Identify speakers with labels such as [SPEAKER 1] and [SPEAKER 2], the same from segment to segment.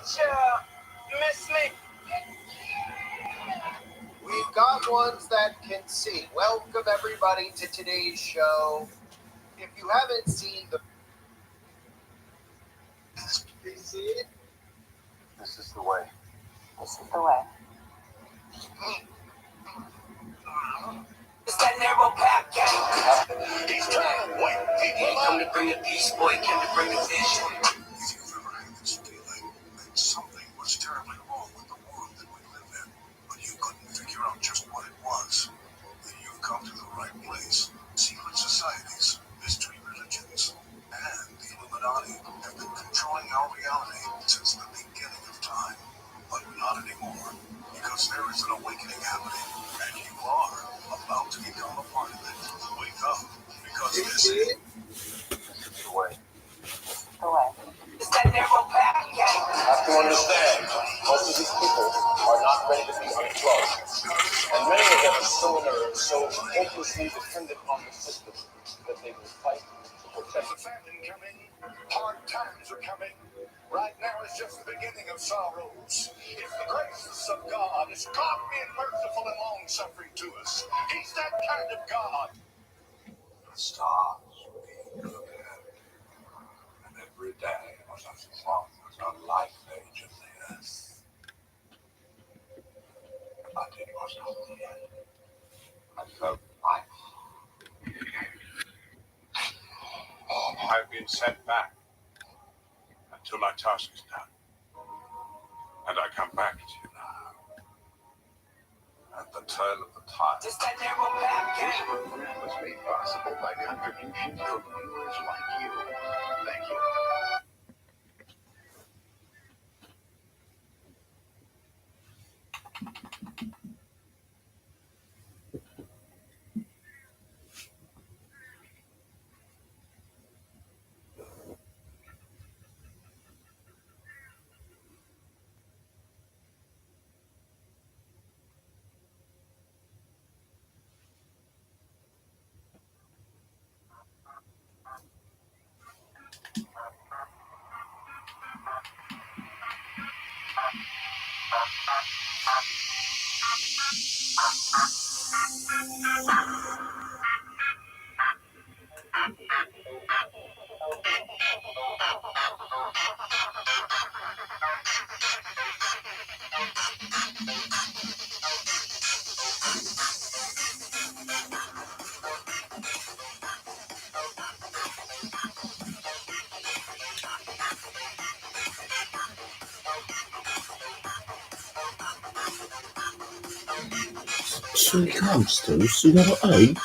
[SPEAKER 1] Miss me?
[SPEAKER 2] We've got ones that can see. Welcome everybody to today's show. If you haven't seen the
[SPEAKER 3] This is the way.
[SPEAKER 4] This is the way.
[SPEAKER 1] It's that narrow path gang.
[SPEAKER 5] These tired white people ain't come to bring the peace, boy, came to bring the vision.
[SPEAKER 3] If you've ever had this feeling that something was terribly wrong with the world that we live in, but you couldn't figure out just what it was, then you've come to the right place. Secret societies, mystery religions, and the Illuminati have been controlling our reality since the beginning of time. But not anymore, because there is an awakening happening, and you are about to become a part of it. Wake up, because this is the way.
[SPEAKER 4] The way.
[SPEAKER 1] It's that narrow path gang.
[SPEAKER 5] You have to understand, most of these people are not ready to be unplugged. And many of them are so inert, so hopelessly dependent on the system that they will fight to protect
[SPEAKER 3] There's a famine coming, hard times are coming. Right now is just the beginning of sorrows. If the grace of God is God being merciful and long-suffering to us, He's that kind of God. The stars were being looked at, and every day was as long as a life age of the earth. But it was not the end. I felt life. I've been sent back until my task is done. And I come back to you now. At the turn of the tide.
[SPEAKER 1] It's that narrow path
[SPEAKER 3] This
[SPEAKER 1] gang.
[SPEAKER 3] program was made possible by contributions from viewers like you. Thank you.
[SPEAKER 6] So it comes to, so you got 8?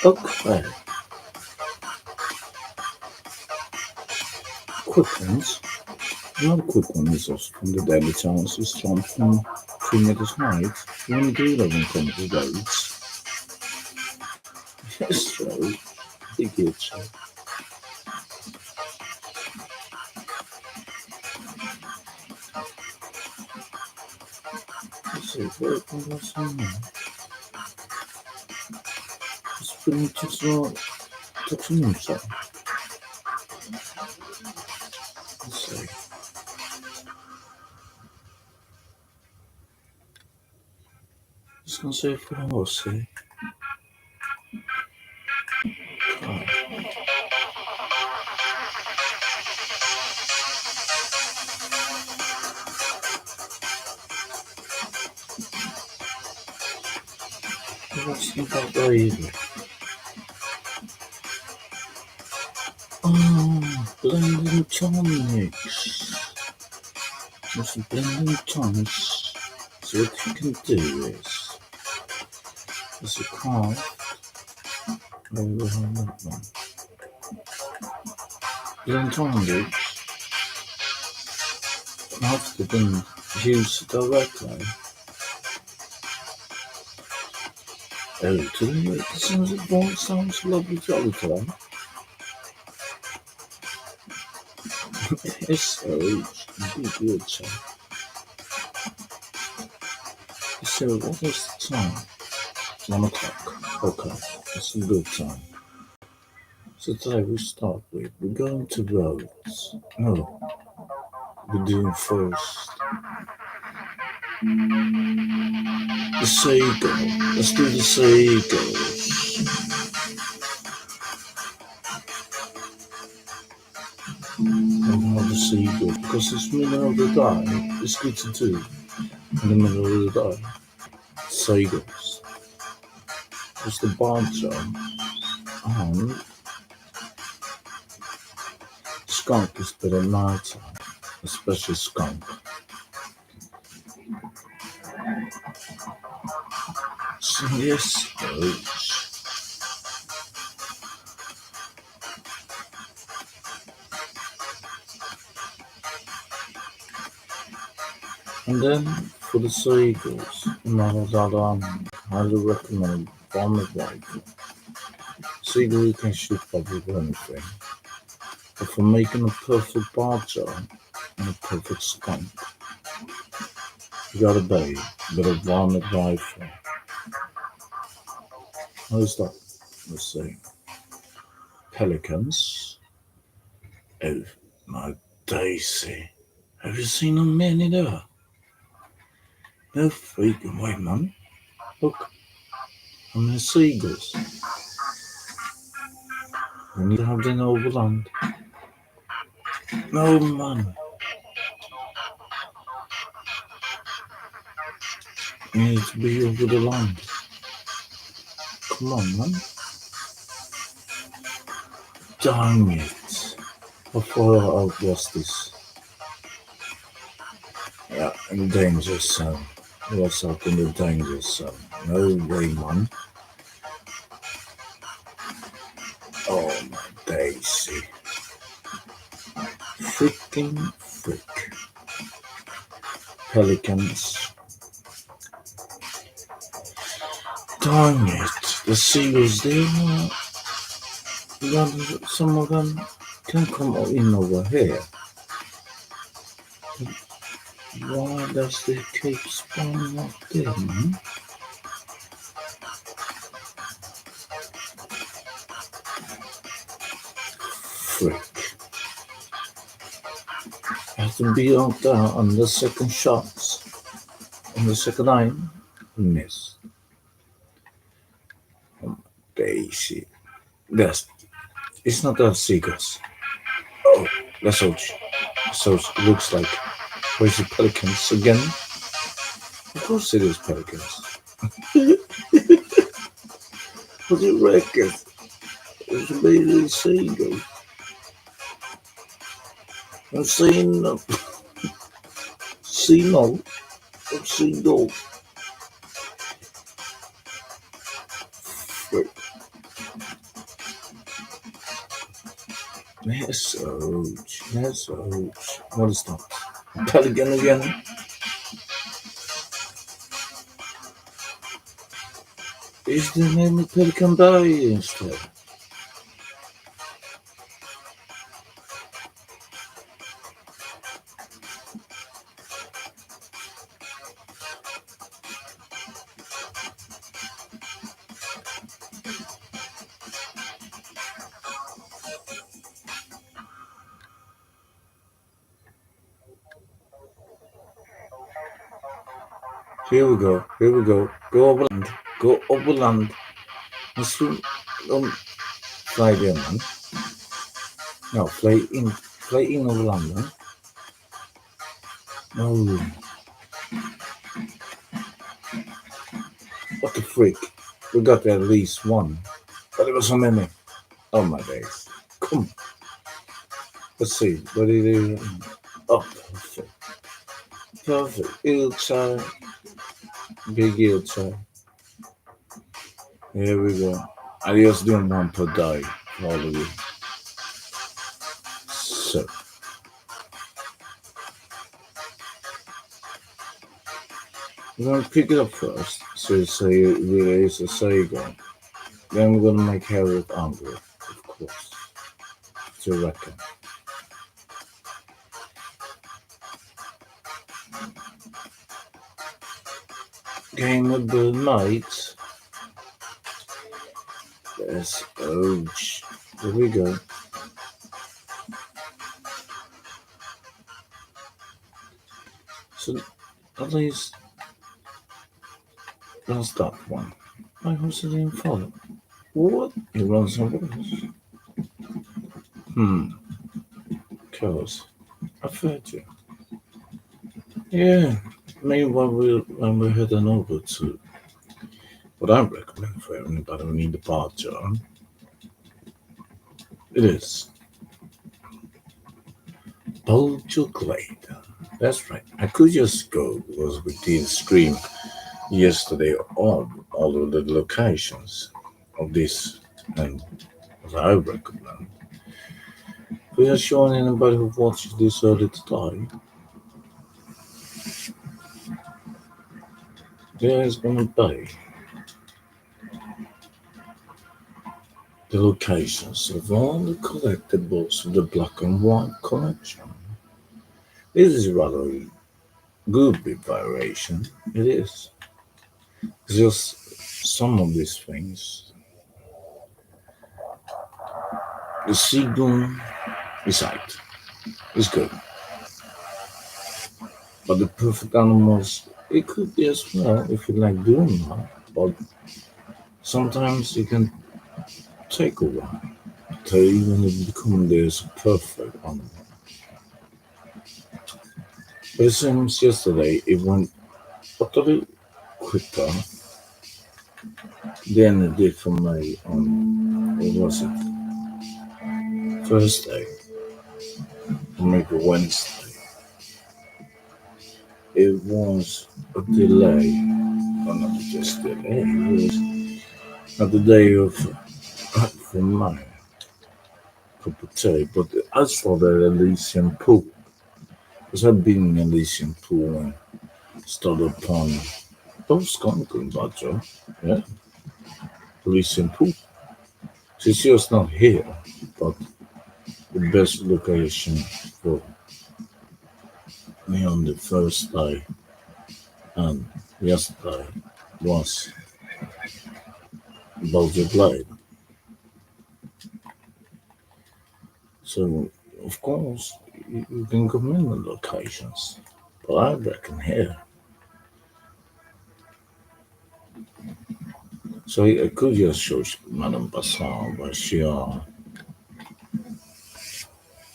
[SPEAKER 6] Okay. Quick ones. Another quick one is also from the Daily Times. It's John from 3 minutes night. You want to do 11 country dates? Yes, so. Big hit, so. Let's see, where was I now? It's pretty much just touching so. Let's see. Just gonna say for the horse, see. Okay. What's the about either? Oh, blending tonics. There's some blending tonics. So what you can do is a craft. Over that one. Blend tonics. After being used directly. Oh, to the sounds lovely jolly today. Yes, so it's good, so. So, what is the time? 1 o'clock. Okay, it's a good time. So today we start with, we're going to roads. No. we're doing first. The seagull. Let's do the seagulls. And how the seagull, because it's middle of the day. It's good to do in the middle of the day. Seagulls. It's the badger and skunk is better at night time, especially skunk. So yes, and then for the seagulls, I highly recommend vomit rifle. Seagull you can shoot probably with anything, but for making a perfect badger and a perfect skunk, you gotta be with a vomit rifle. How's that? Let's see. Pelicans. Oh my daisy. Have you seen how many there? No freaking way, man. Look, how many seagulls. We need to have them over land. No, man. We need to be over the land. Come on, man. Dang it. How far out was this? Yeah, in the danger zone. What's up in the danger zone? No way, man. Oh, my daisy. Freaking frick. Pelicans. Dang it. The seagulls there. Some of them can come in over here. Why does they keep spawning up there, man? Frick. I have to be up there on the second shots. On the second aim. Miss. Daisy. That's. It's not that seagulls. Oh, that's Soch. Soch looks like. Where's the pelicans again? Of course it is pelicans. What do you reckon? It's a baby seagull. I'm seeing seagull. Seagull. Wait. Yes, ouch. Yes, ouch. What is that? Pelican again? Is the name of Pelican die instead? Here we go. Here we go. Go over land. Go over land. And swim. Fly there, man. No, fly in. Fly in over land, man. No. What the freak? We got at least one. But there were so many. Oh my days. Come on. Let's see. What did it do? Oh, perfect. Perfect. Hillside. Big hillside. Here we go. I just doing one per day for all of you. So. We're going to pick it up first. So it's a really is a seagull. Then we're going to make hair with angler, of course. To reckon. Game with the mates. There's ouch. Here we go. So at least that's that one. I also didn't follow. What? He runs some rules. Hmm. Cause I fed you. Yeah. Meanwhile, when we're heading over to what I recommend for anybody who need a departure, it is Bulger Glade. That's right. I could just go because we did stream yesterday all of the locations of this and as I recommend. We are showing anybody who watches this early today. There is gonna be the locations of all the collectibles of the black and white collection. This is rather a good bit variation. It is. It's just some of these things. The seagull is right. It's good. But the perfect animals, it could be as well if you like doing that. But sometimes it can take a while to even become this perfect animal. But it seems yesterday it went a little quicker than it did for me on, what was it, Thursday or maybe Wednesday. It was a delay, or not just delay, it was not the day of for my cup of tea, but I saw the Elysian pool. Because I've been in Elysian pool and started upon those Wisconsin Badger, yeah, Elysian pool. She's just not here, but the best location for me on the first day and yesterday was Boulder Glade. So, of course, you can come in the locations, but I reckon here. So I could just show Madam Nazar, but she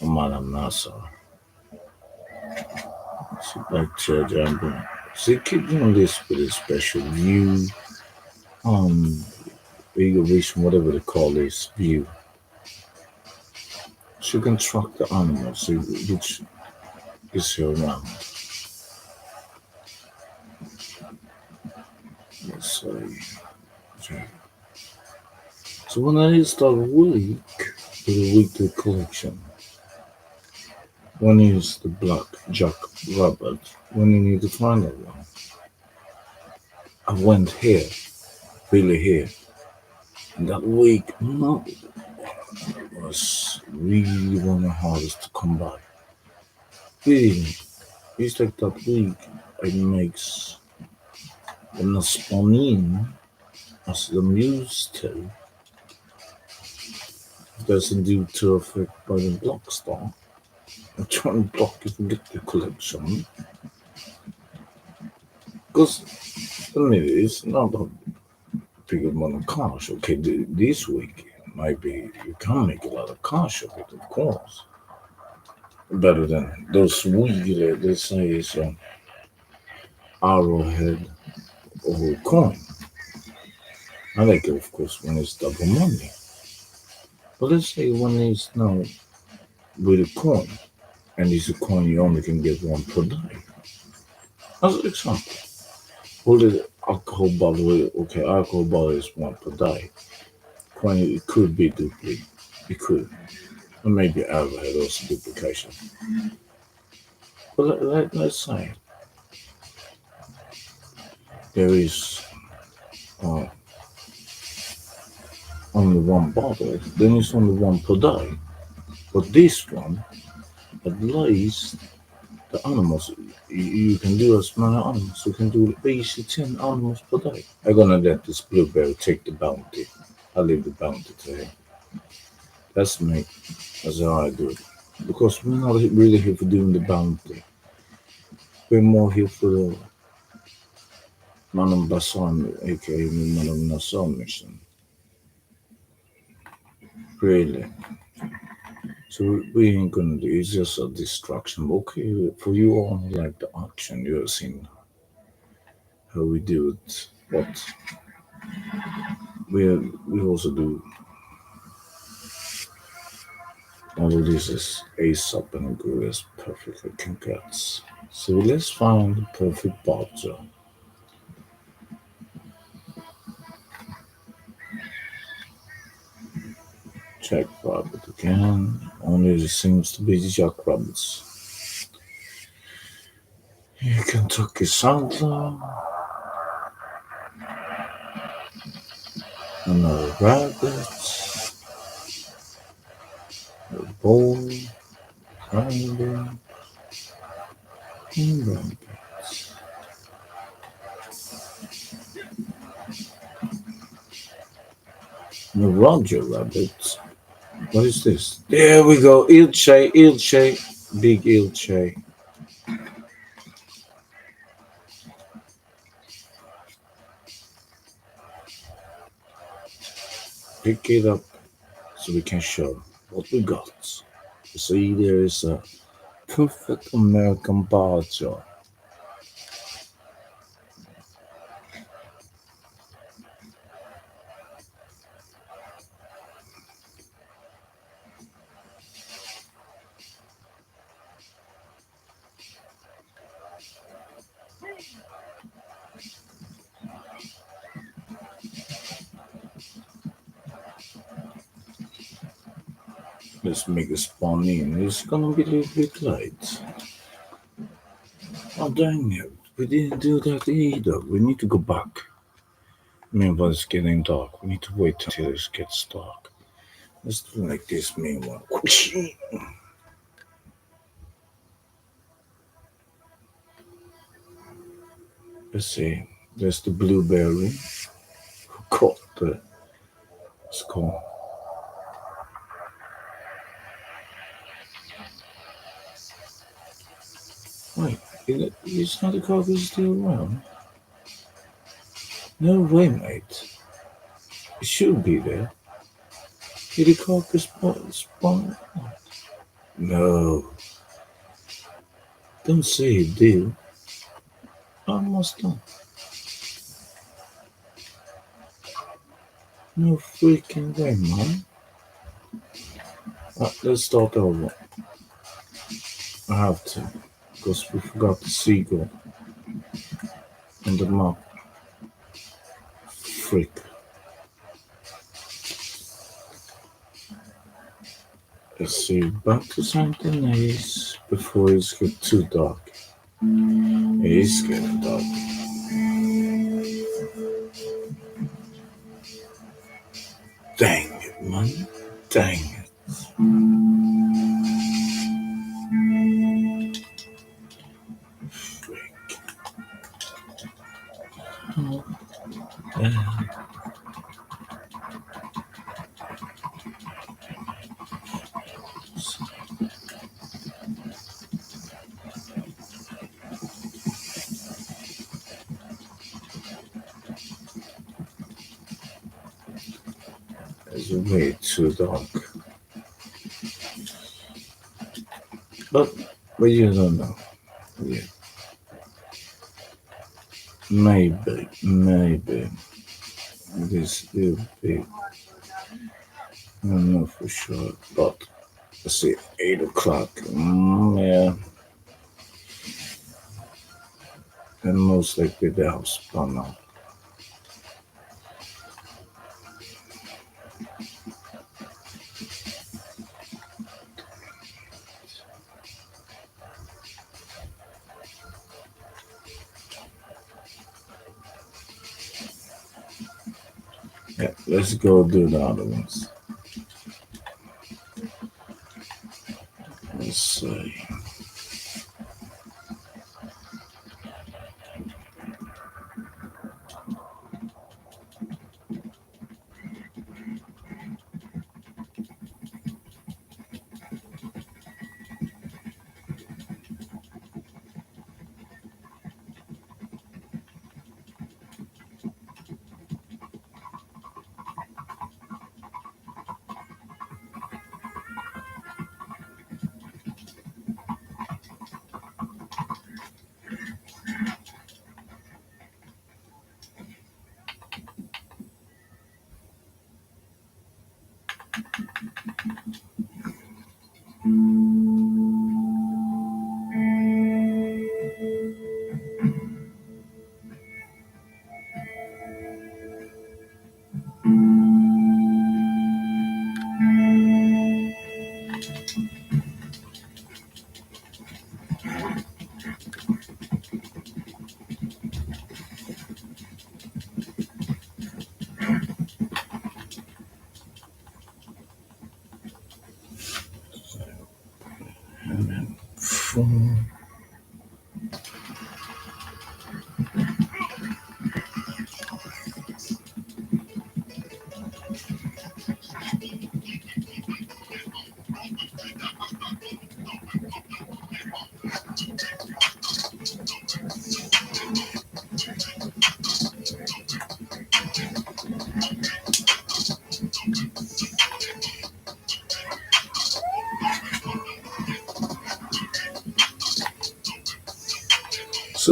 [SPEAKER 6] Madam Nazar. She back to Jumbo. She keep doing this with a special view, um, Eagle Vision, whatever they call this view. She can track the animals which is here around. Let's see. So when I start week with a weekly collection, one is the black jack rabbit. When you need to find that one, I went here, really here. And that week was really one of the hardest to come by. Really, it's like that week it makes them not spawn in as them used to. It doesn't do terrific by the block star. I'm trying to block it and get the collection. Because I mean, it's not a big amount of cash. Okay, this week maybe you can make a lot of cash of it, of course. Better than those weeks that they say is arrowhead or coin. I like it, of course, when it's double money. But let's say one is now with a coin, and it's a coin you only can get one per day. As an example, all the alcohol bottle, okay, alcohol bottle is one per day. Coin, it could be duplicate. It could. Or maybe arrowhead also duplication. But let's say there is uh, only one bottle, then it's only one per day. But this one, at least the animals, you can do as many animals. You can do easy 10 animals per day. I'm gonna let this blueberry take the bounty. I leave the bounty to him. That's me. That's how I do it. Because we're not really here for doing the bounty. We're more here for the Madam Basan, aka Madam Nazar mission. Really. So we ain't gonna do it's just a distraction. Okay, for you all like the action you have seen how we do it. But we also do all of this is ace up and go as perfectly congrats. So let's find the perfect partner. Check rabbit again. Only it seems to be jackrabbits. You can take a Santa, another rabbit, a bull, rabbit, and rabbit. No, Roger Rabbit. What is this? There we go. Ilche, Ilche. Big Ilche. Pick it up so we can show what we got. You see, there is a perfect American bar jar. Let's make it spawn in. It's gonna be a little bit late. Oh, dang it. We didn't do that either. We need to go back. Meanwhile, it's getting dark. We need to wait until it gets dark. Let's do like this meanwhile. Let's see. There's the blueberry. Who caught the skull? Wait, is not the carcass still around? No way, mate. It should be there. Did the carcass spawn? No. Don't say it did. Almost done. No freaking way, man. Let's start over. I have to. Because we forgot the seagull on the map. Frick. Let's see. Back to St. Denis before it's get too dark. It's getting dark. Dang it, man. Dang it. Frick. Oh, damn. It's way too dark. But, but you don't know. Yeah. Maybe. This will be. I don't know for sure. But, let's see. 8 o'clock. Yeah. And most likely the house by now. Yeah, let's go do the other ones. Let's see.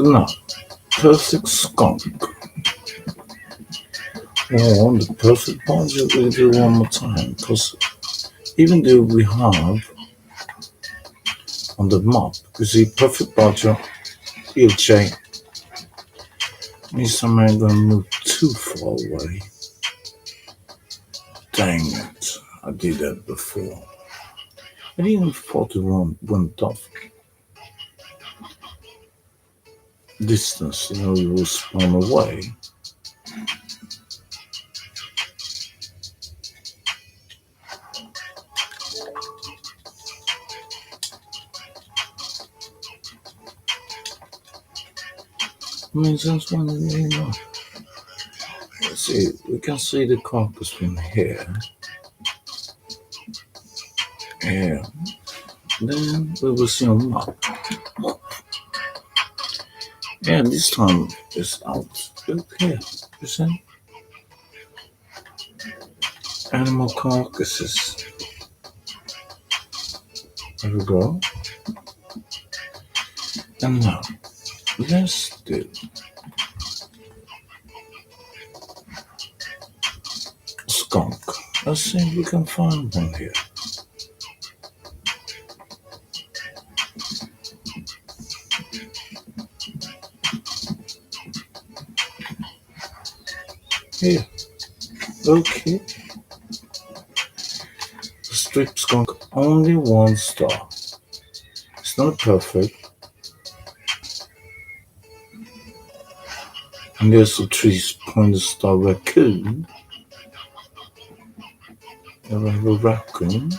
[SPEAKER 6] So now, perfect skunk. Oh, the perfect budget we'll do one more time. Because even though we have on the map, you see perfect budget, EJ, means I'm not going to move too far away. Dang it, I did that before. I didn't thought it went off distance, it will spawn away. I mean, since when, let's see, we can see the carcass from here. Yeah. Then we will see on map. Yeah, this time it's out. Look here, you see? Animal carcasses. There we go. And now, let's do skunk. Let's see if we can find one here. Here. Okay. The strip skunk, only 1 star. It's not perfect. And there's a 3-point star raccoon. There we have a raccoon.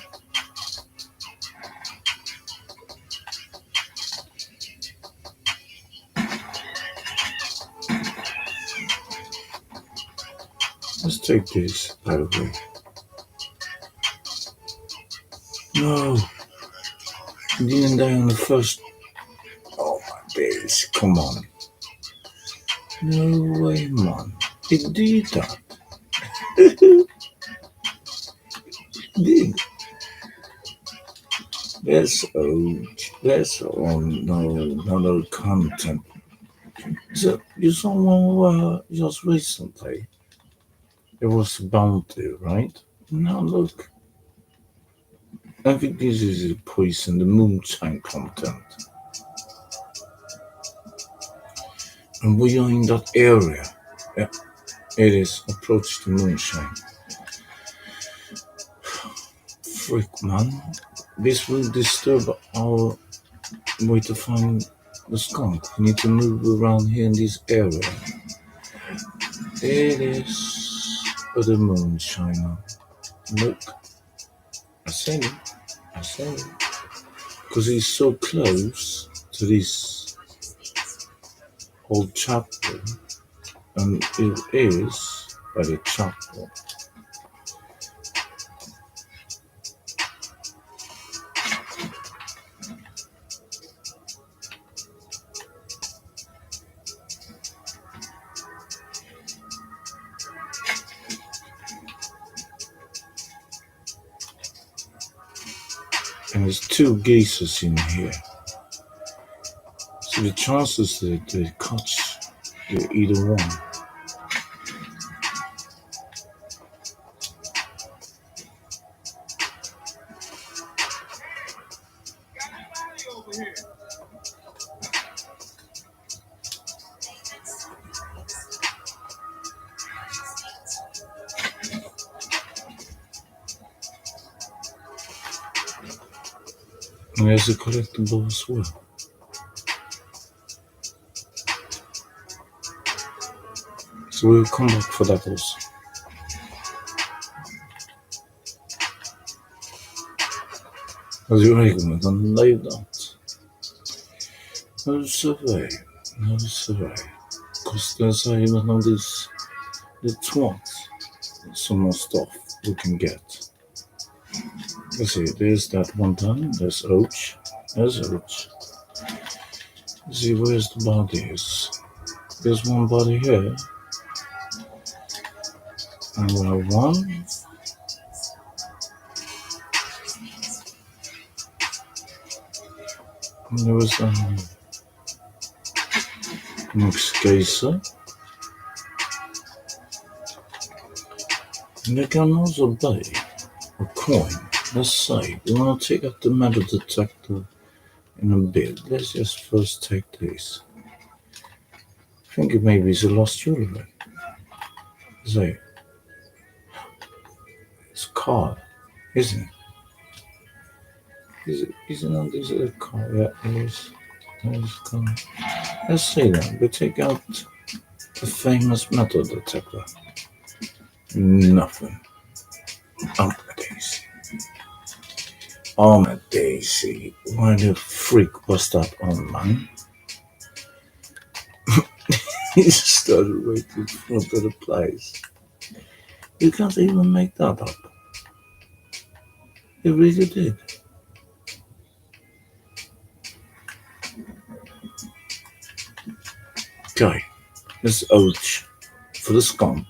[SPEAKER 6] Let's take this, by the way. No! He didn't die on the first. Oh my days, come on. No way, man. He did that. He did. That's no content. So you saw one just recently. It was bounty, right? Now look. I think this is a poison, the moonshine content. And we are in that area. Yeah, it is. Approach the moonshine. Freak, man. This will disturb our way to find the skunk. We need to move around here in this area. It is the moonshiner. Look. I said it. Because he's so close to this old chapel. And it is by the chapel. And there's 2 geysers in here. So the chances that they catch either one. And there's a collectible as well. So we'll come back for that also. As you recommend, don't leave that. No survey. Because there's even on this the twat. Some more stuff we can get. Let's see, there's that one done. There's Oach. Let's see where's the bodies. There's one body here. And we have one. And there was Next case, they can also buy a coin. Let's say we want to take out the metal detector in a bit. Let's just first take this. I think it maybe is a lost jewelry. So it's a car, isn't it? Isn't this a car? Yeah, it is. It's a car. Let's see then. We take out the famous metal detector. Nothing. Oh my daisy. Oh my daisy. Why the freak was that on, man? He started right in front of the place. You can't even make that up. He really did. Okay, let's ouch for the skunk.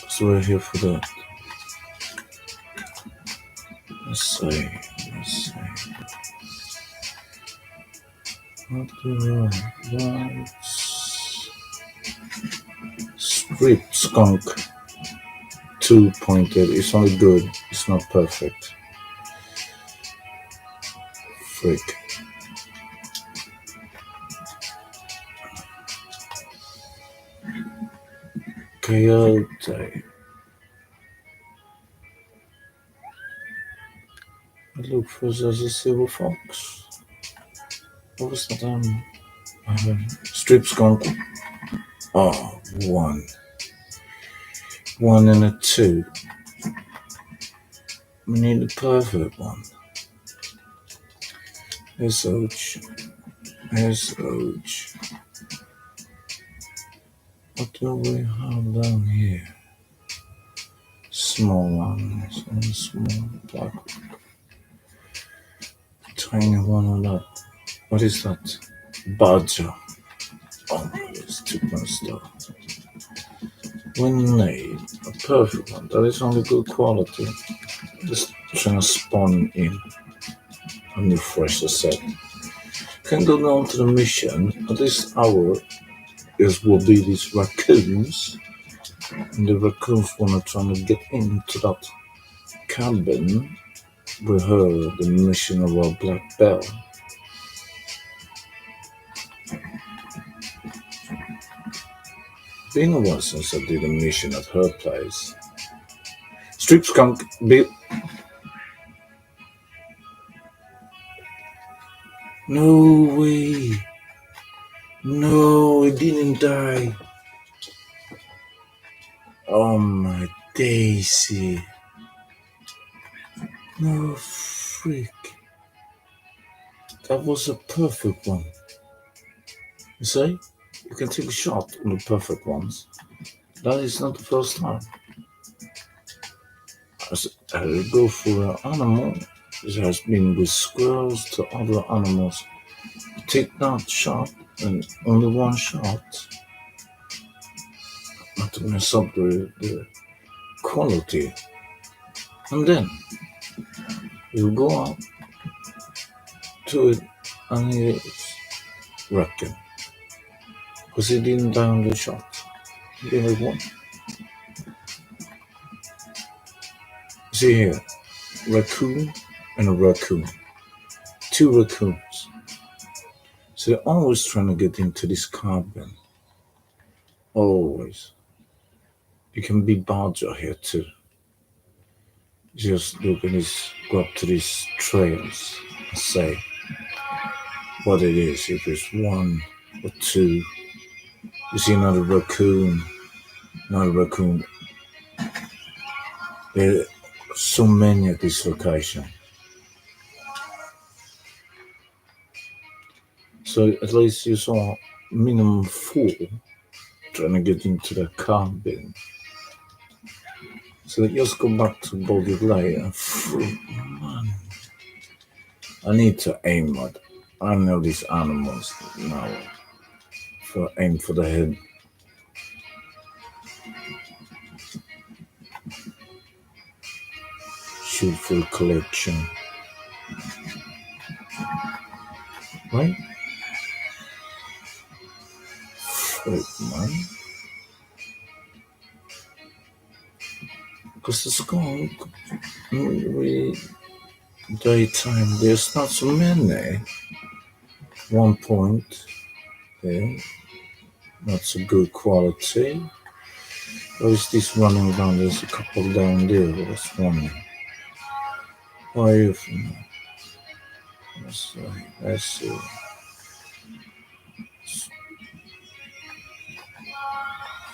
[SPEAKER 6] So we're here for that. Let's see. What do I want? Strip skunk 2.8. It's only good. It's not perfect. Freak. Coyote. I look for as a silver fox. What was that? Strip skunk. Oh, one. 1 and a 2. We need the perfect one. SH. What do we have down here? Small ones and small black. Tiny one of that. What is that? Badger. Oh, it's too messed up. We need a perfect one that is only good quality. Just trying to spawn in a new fresh set. Can go down to the mission. At this hour will be these raccoons. And the raccoons wanna try to get into that cabin with her, the mission of our black bell. Been a while since I did a mission at her place. Strip skunk, no way. No, it didn't die. Oh my daisy. No freak. That was a perfect one. You see? You can take a shot on the perfect ones. That is not the first time. I go for an animal. It has been with squirrels to other animals. Take that shot and only one shot. Not to mess up the quality. And then you go out to it and it's wrecking. Because he didn't die on the shot. He only one. See here, raccoon and a raccoon. 2 raccoons. So they're always trying to get into this cabin. Always. You can be badger here too. Just look at this, go up to these trails and say what it is. If it's 1 or 2, you see another raccoon. There are so many at this location. So at least you saw minimum 4 trying to get into the cabin. So just go back to Bogey Lay and man, I need to aim at. I know these animals now. Aim for the head. shoot for collection, right? Wait, man. Because the skunk, we daytime, there's not so many. 1 point there, not so good quality. Or is this running down? There's a couple down there that's running. Why are you from that? Let's see.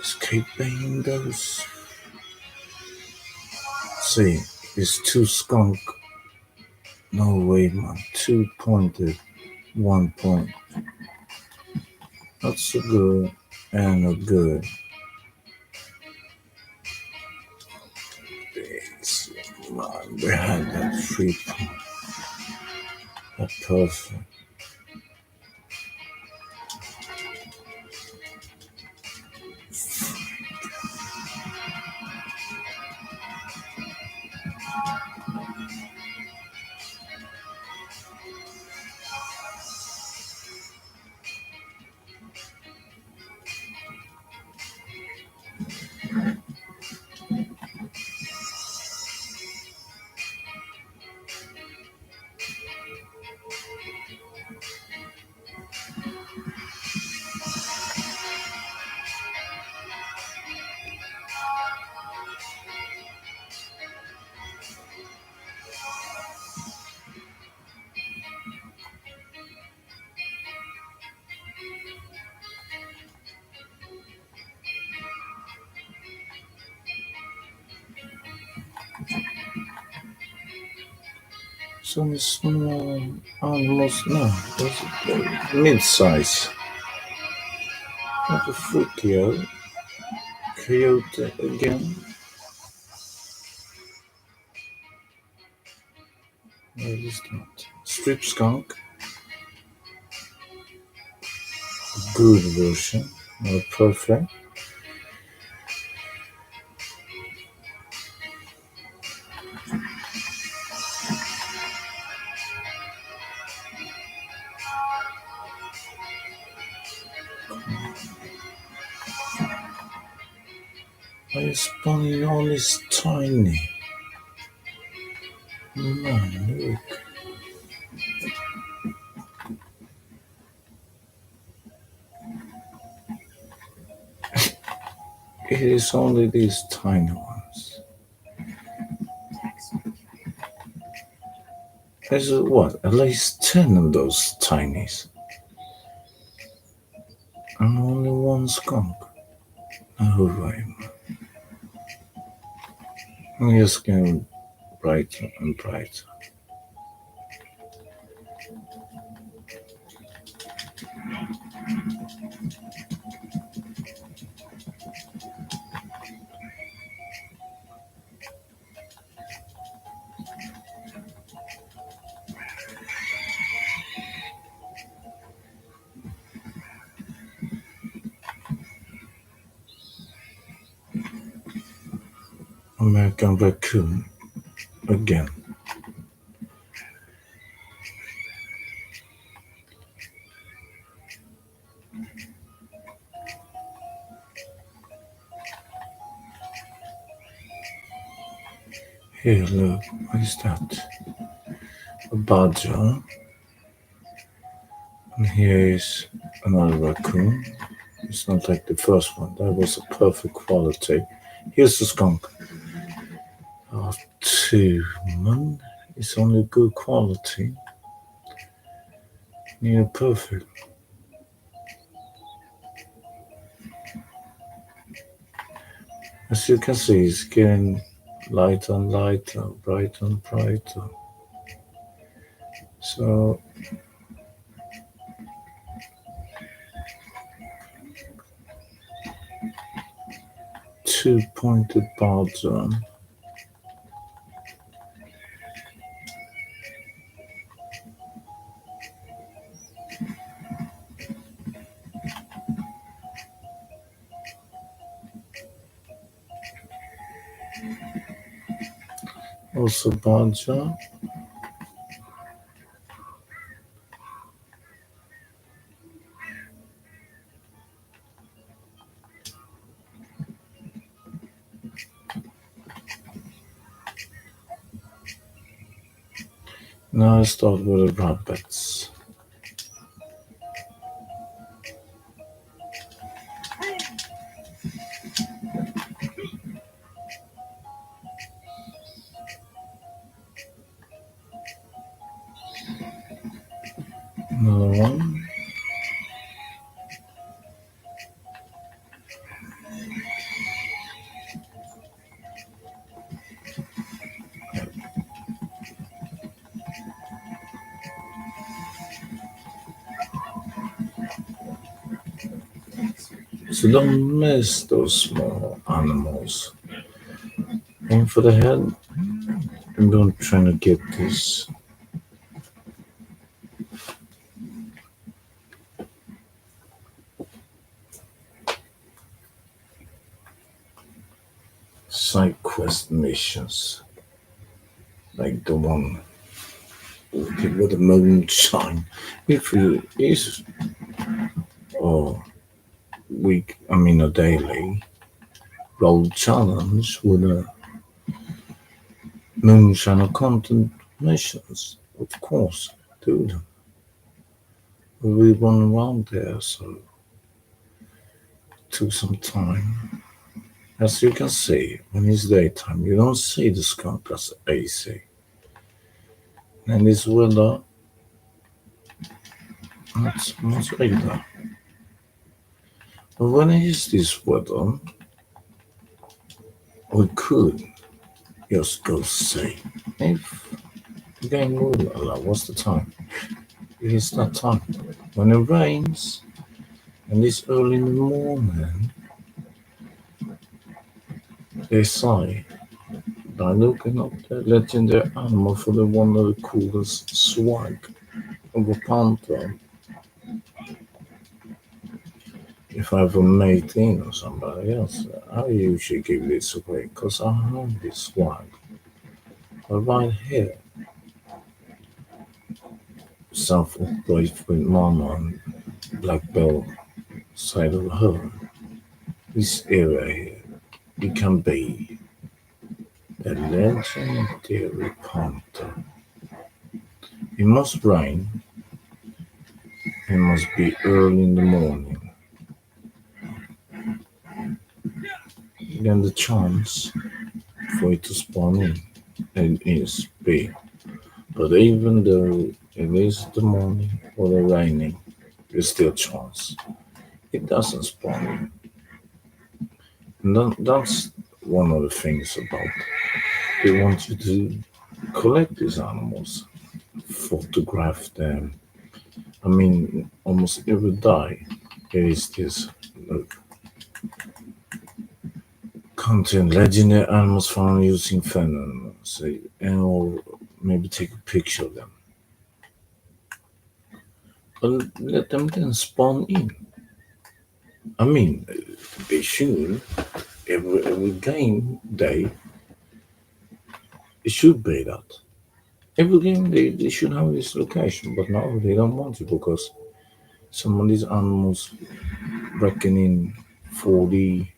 [SPEAKER 6] Escaping those. See, it's two skunk. No way, man. 2 pointed, 1 point. Not so good and a good. Man, we had that 3 point. That's perfect. Some small, almost no, it's mid-size. Like a freaky out. Coyote again. What is that? Strip skunk. Good version. Not perfect. Why is spawning all this tiny? Man, look. It is only these tiny ones. There's what? At least 10 of those tinies. And only one skunk. No way, man. I'm just getting brighter and brighter. American raccoon again. Here, look, what is that? A badger. And here is another raccoon. It's not like the first one. That was a perfect quality. Here's the skunk. Oh, 2 man. It's only good quality. Near perfect. As you can see, it's getting lighter and lighter, brighter and brighter. So, two-pointed badger. Also badger. Now I start with the rabbits. Another one. So don't miss those small animals. Aim for the head and don't try to get this side quest missions like the one with the moonshine. If you is or week, I mean a daily roll challenge with a moonshine content missions, of course, do them. We run around there, so it took some time. As you can see, when it's daytime, you don't see the skunk as AC. And this weather, not much either. But when it is this weather, we could just go see if the game will allow. What's the time? It is that time. When it rains, and it's early in the morning, they say by looking up the legendary animal for the one of the coolest swag of a panther. If I have a mate in or somebody else, I usually give this away because I have this swag. But right here, south of Great with Mama and Black Belt side of her, this area here, it can be the legendary panther. It must rain, it must be early in the morning. Then the chance for it to spawn in is big. But even though it is the morning or the raining, there's still chance. It doesn't spawn in. And that's one of the things about they want you to collect these animals, photograph them. I mean, almost every day there is this look, content legendary animals found using phenomena, say, or maybe take a picture of them. But let them then spawn in. I mean, they should every game day. It should be that every game they should have this location, but now they don't want it because some of these animals reckon in 40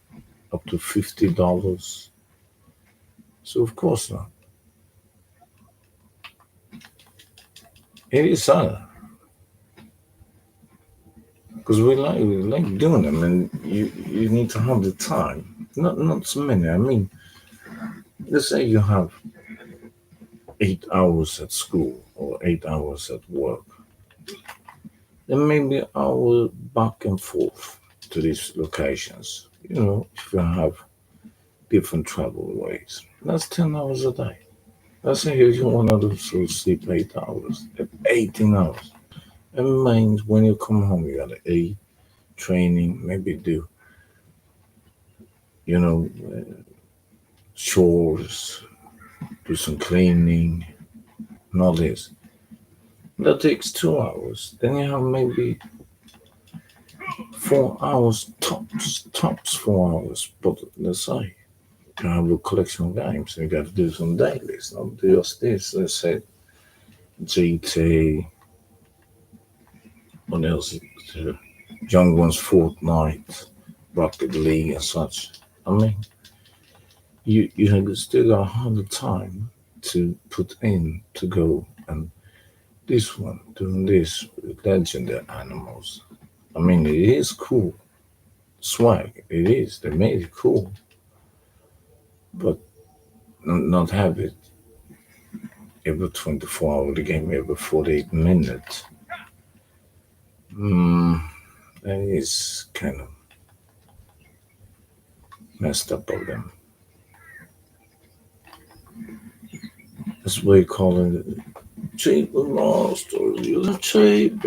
[SPEAKER 6] up to $50. So of course not. It is sad because we like doing them, and you need to have the time. Not so many. I mean, let's say you have 8 hours at school or 8 hours at work. Then maybe an hour back and forth to these locations. If you have different travel ways, that's 10 hours a day. Let's say you want to sleep 8 hours, 18 hours. It means when you come home, you gotta eat, training, maybe do, you know, chores, do some cleaning, and all this. That takes 2 hours. Then you have maybe 4 hours tops 4 hours. But let's say You have a collection of games. You got to do some dailies, not just this. Let's say GT, what else? The young ones, Fortnite, Rocket League, and such. I mean, you have still got a hard time to put in to go and this one doing this with legendary animals. I mean, it is cool swag. It is. They made it cool, but not have it every 24 hour. The game every 48 minutes. Mm, that is kind of messed up of them. That's why you call it cheap master. You're cheap.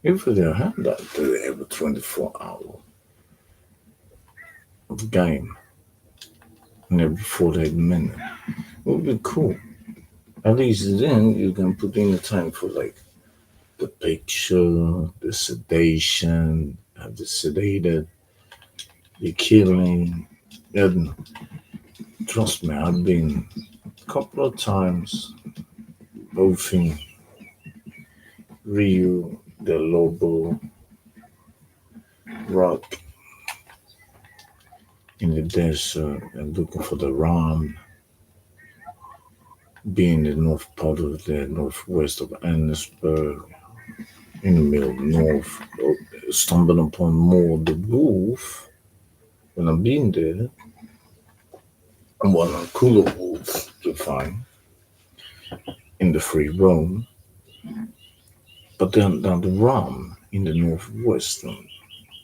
[SPEAKER 6] If they have that every 24 hour of game and every 48 minutes, it would be cool. At least then you can put in the time for like the picture, the sedation, the sedated, the killing. And trust me, I've been a couple of times both in Rio, the Lobo, Rock in the desert and looking for the Ram, being the north part of the northwest of Annesburg, in the middle of north, stumbling upon more the wolf when I've been there, and one of the cooler wolves to find in the free roam. But then down the Ram in the northwestern,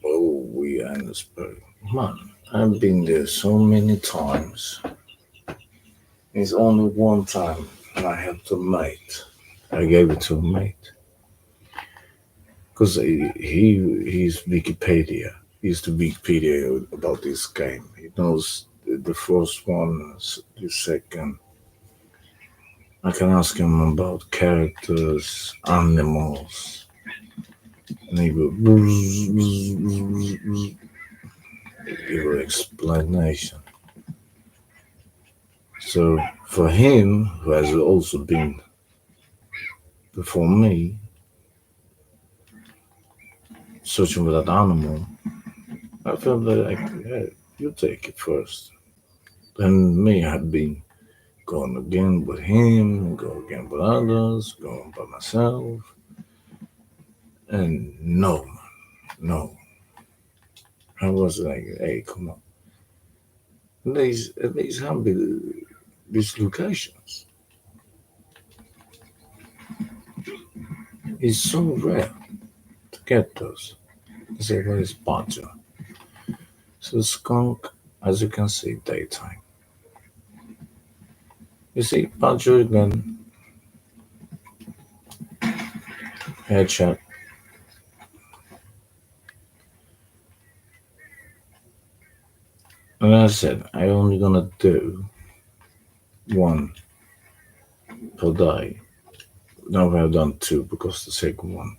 [SPEAKER 6] oh, we Annesburg. Man, I've been there so many times. It's only one time I helped a mate. I gave it to a mate. Because he's Wikipedia. He's the Wikipedia about this game. He knows the first one, the second. I can ask him about characters, animals, and he will give an explanation. So for him, who has also been before me, searching for that animal, I felt like, yeah, you take it first. Then me, I've been going again with him, go again with others, going by myself. And no, man, no. I was like, hey, come on. At least have these locations. It's so rare to get those. I say, what is Badger? So skunk, as you can see, daytime. You see, Badger again, headshot. And I said, I only gonna do one per day. Now I've done two because the second one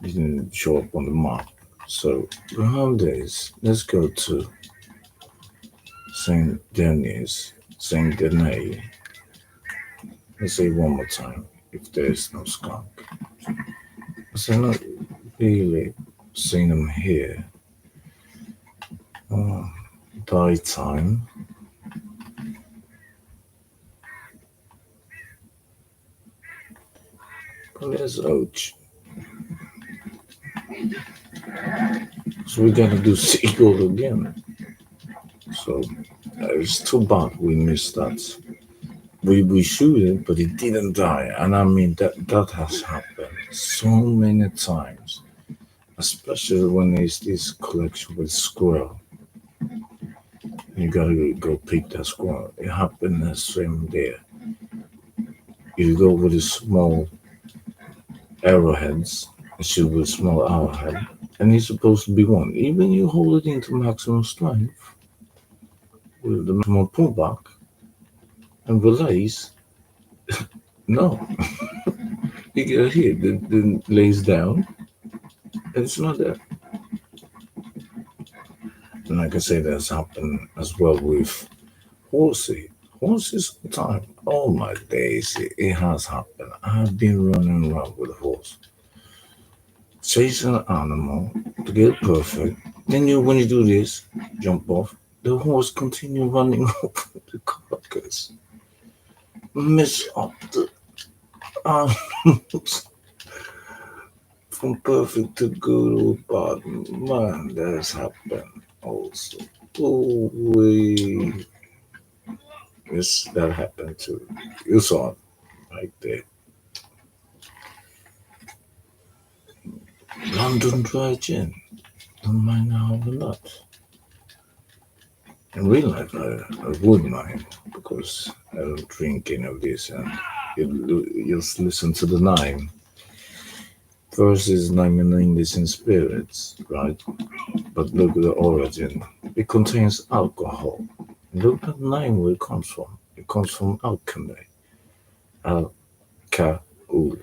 [SPEAKER 6] didn't show up on the map. So around this, let's go to Saint Denis, Saint Denis. Let's say one more time if there is no skunk. So not really seeing them here. Daytime. But there's Oach. So we gotta do sequel again. So it's too bad we missed that. We shoot it, but it didn't die, and I mean that has happened so many times, especially when there's this collection with squirrel. You gotta go pick that squirrel. It happened the same there. You go with the small arrowheads, She will smell our head, and he's supposed to be one. Even you hold it into maximum strength with the maximum pullback and release. No, you get here, then lays down, and it's not there. And like I say, that's happened as well with horses. Horses all the time. Oh my days, it has happened. I've been running around with a horse, chasing an animal to get it perfect. Then when you do this, jump off, the horse continue running over the carcass, mess up the animals from perfect to good or bad. Man, that has happened also. Oh, yes, that happened too. You saw it right there. London Dry Gin. Don't mind how a lot. In real life, I would mind because I don't drink any of this, and you just listen to the name. First is naming this in spirits, right? But look at the origin. It contains alcohol. Look at the name where it comes from. It comes from alchemy. Alka-ul.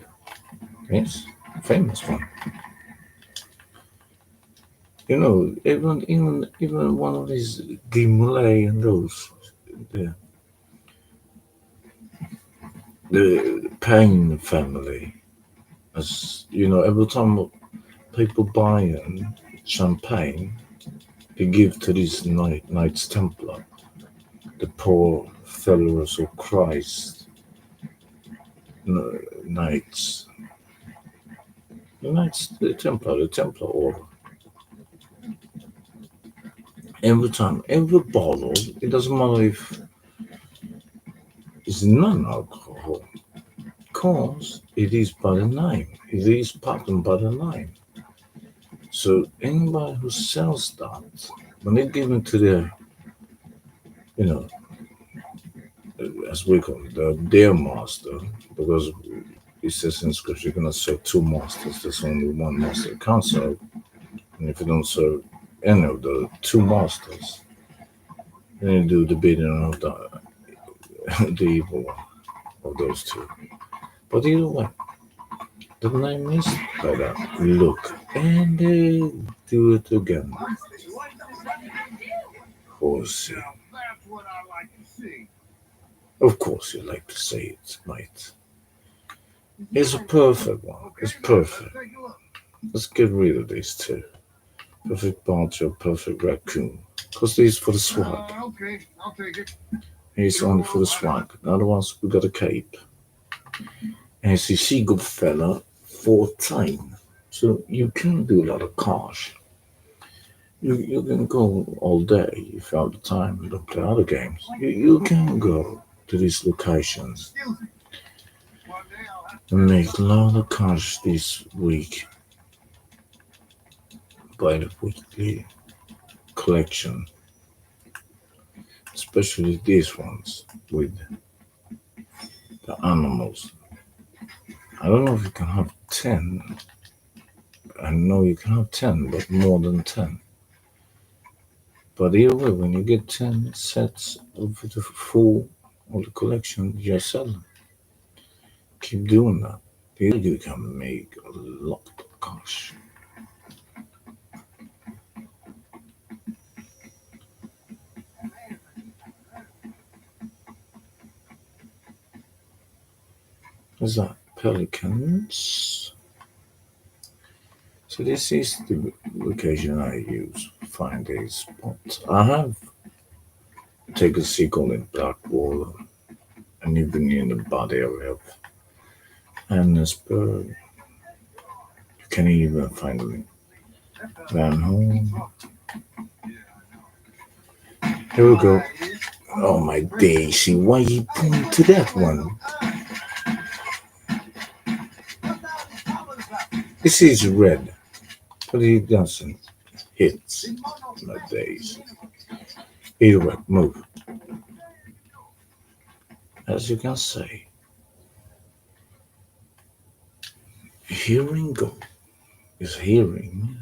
[SPEAKER 6] Yes, famous one. You know, even one of these Gimle and those, the, the Payne family. As you know, every time people buy champagne, they give to these Knights Templar, the poor followers of Christ, knights, the Templar order. Every time, every bottle, it doesn't matter if it's non-alcohol, because it is by the name. It is patterned by the name. So anybody who sells that, when they give it to their, you know, as we call it, their master, because it says in scripture you cannot serve two masters. There's only one master you can't serve. And if you don't serve any of the two masters, then you do the bidding of the evil one of those two. But either way, the name is like that. Look, and they do it again. Horsey.
[SPEAKER 3] That's what I like to see.
[SPEAKER 6] Of course, you like to say it, right? It's a perfect one. It's perfect.
[SPEAKER 3] Take a look.
[SPEAKER 6] Let's get rid of these two. Perfect Badger, perfect Raccoon. Because these for the swag.
[SPEAKER 3] Okay, I'll take it.
[SPEAKER 6] He's only for the swag. The other ones, we got a cape. And it's a seagull fella 14. So you can do a lot of cash. You can go all day if you have the time and don't play other games. You can go to these locations
[SPEAKER 3] Excuse me. One day I'll have
[SPEAKER 6] and make a lot of cash this week by the weekly collection, especially these ones with the animals. I don't know if you can have 10. I know you can have 10, but more than 10. But either way, when you get 10 sets of the full of the collection, you're selling. Keep doing that. You can make a lot of cash. What's that? Pelicans. So this is the location I use to find a spot. I have taken seagull in Blackwater and even in the bad area of Annesburg. You can even find them in Van Home. Here we go. Oh my daisy, why you point to that one? This is red, but he doesn't hit my daisy. Either way, move. As you can see, here we go. is hearing.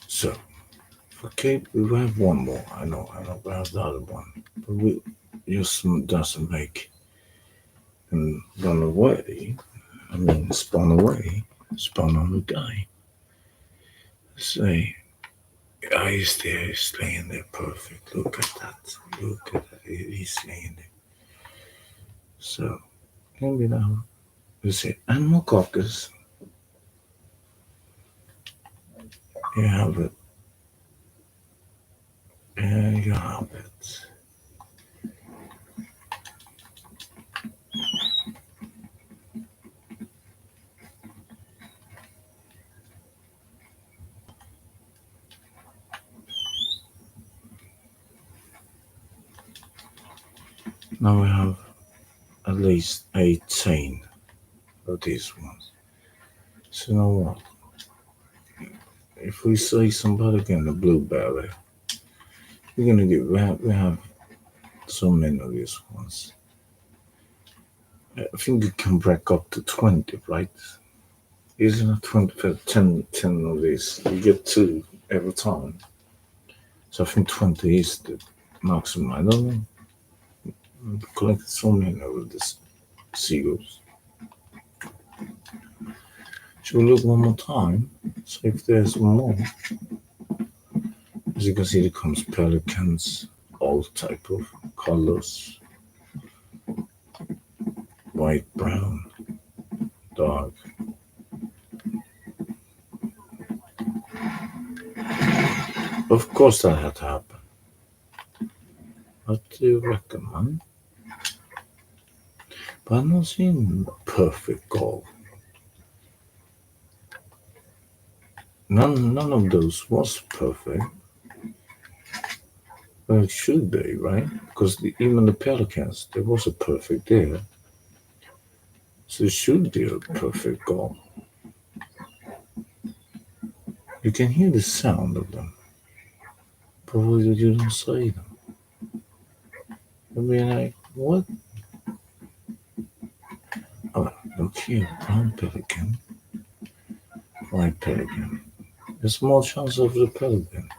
[SPEAKER 6] So, okay, we have one more. I know, we have the other one. But we just doesn't make him run away. I mean, spawn away, spawn on the guy. Say, he's there, he's laying there perfect. Look at that. Look at that. He's laying there. So, maybe now, you say, animal caucus. You have it. And you have it. Now we have at least 18 of these ones. So you know what? If we see somebody getting a blueberry, we're gonna get we have so many of these ones. I think you can break up to 20, right? Isn't it 20 for 10 of these? You get 2 every time. So I think 20 is the maximum. I don't know. I've collected so many of these seagulls. Should we look one more time? See if there's more. As you can see, there comes pelicans, all type of colors. White, brown, dark. Of course that had to happen. What do you recommend? But I'm not seeing perfect goal. None of those was perfect. Well, it should be, right? Because even the pelicans, there was a perfect there. So it should be a perfect goal. You can hear the sound of them. But you don't say them. I mean, like, what? Oh, look here, brown pelican, white pelican. There's small chance of the pelican.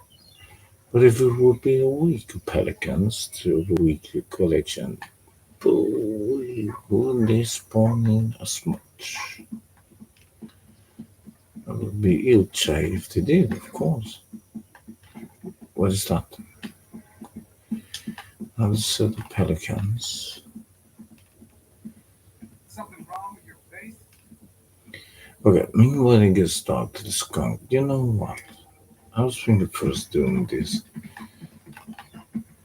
[SPEAKER 6] But if it would be a week of pelicans to the weekly collection, boy, wouldn't they spawn in as much? It would be ill if they did, of course. What is that? I'll set the pelicans.
[SPEAKER 1] Something wrong with your face?
[SPEAKER 6] Okay, meanwhile it gets dark to the skunk. You know what? I was thinking first doing this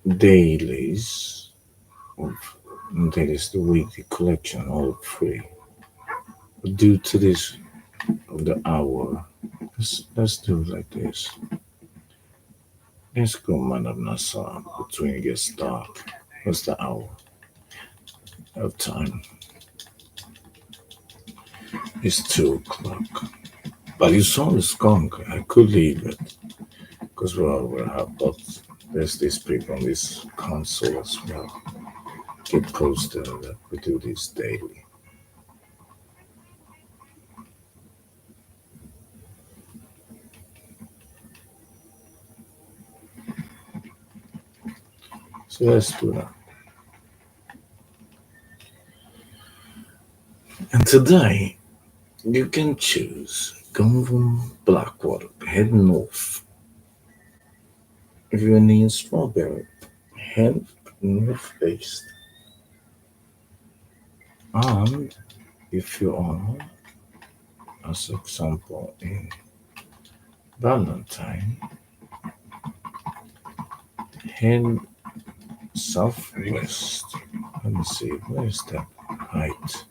[SPEAKER 6] dailies of dailies the weekly collection all free. But due to this of the hour, let's do it like this. Let's go Madam Nazar between it gets dark. What's the hour of time? It's 2 o'clock. But you saw the skunk. I could leave it. Because we have but there's these people on this console as well. Get posted that we do this daily. So let's do that. And today you can choose going from Blackwater, head north. If you need strawberry, head northeast. And if you are, as example, in Valentine, head southwest. Let me see, where is that height?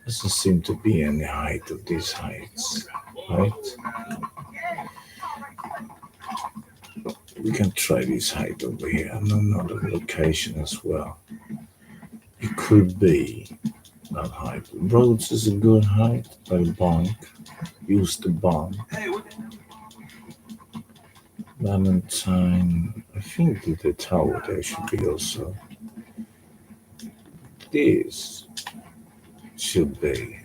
[SPEAKER 6] Doesn't seem to be any height of these heights, right? We can try this height over here and another location as well. It could be not height. Rhodes is a good height, like bank. Use the bomb.
[SPEAKER 1] Hey, what?
[SPEAKER 6] Valentine. I think that the tower there should be also. This should be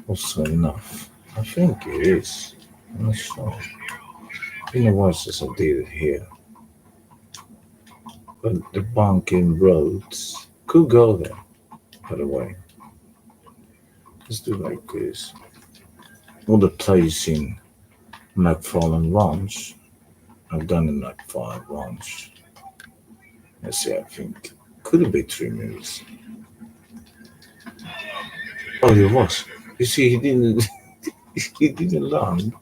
[SPEAKER 6] also enough. I think it is. I'm not sure. Been a while since I did it here. But the banking roads could go there, by the way. Let's do like this. All the place in McFarlane Ranch. I've done the McFarlane Ranch. Let's see, I think. Could it be 3 minutes? Oh, it was. You see, he didn't. He didn't land.